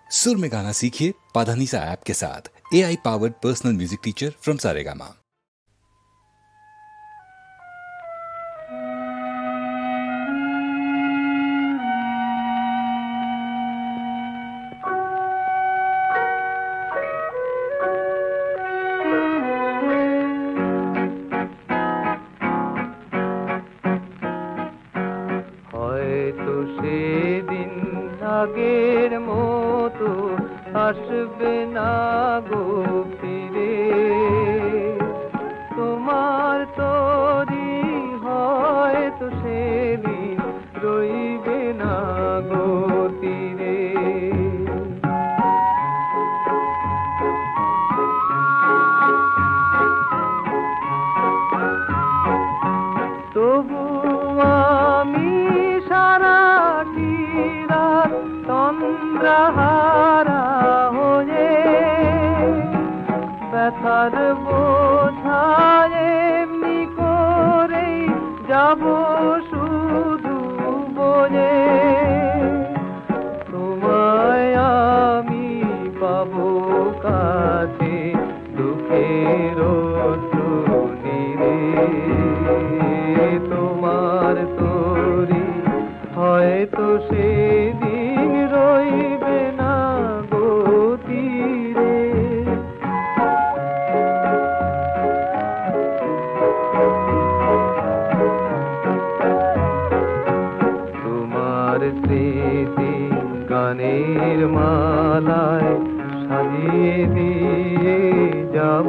सुर में गाना सीखिए पाधानीसा ऐप के साथ। AI powered personal music teacher from Saregama. হয়তো সেদিন আগের মতো আসবে না গো ফিরে, তোমার তরি হয়তো সেদিন রইবে না গো তীরে। তবু আমি সারাটি রাত তন্দ্রাহারা হয়ে ব্যথার বোঝায় এমনি করেই যাব শুধু বলে। তোমায় আমি পাবো কাছে দুঃখের নীরে, তোমার তরি হয়তো সেদিন রইবে না গো তীরে। তোমার স্মৃতি গানের মালায় সাজিয়ে দিয়ে যাব,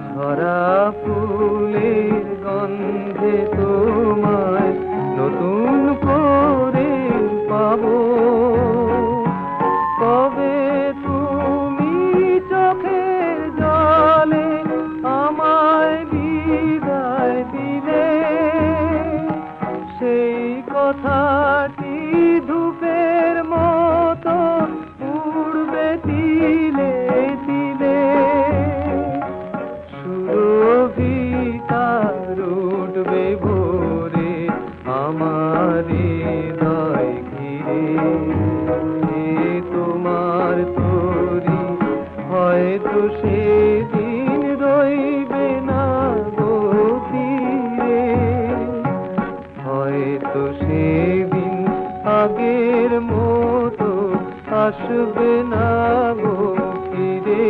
ঝরা ফুলের গন্ধে তোমায় নতুন করে পাবো। কবে তুমি চোখের জলে আমায় বিদায় দিলে, সেই কথাটি ধূপের মতো উড়বে তিলে তিলে। সুরভিতার উঠবে ভোরে আমার হৃদয় ঘিরে, তোমার তরি হয়তো সেদিন রইবে না গো তীরে। হয়তো সেদিন আগের মতো আসবে না গো ফিরে।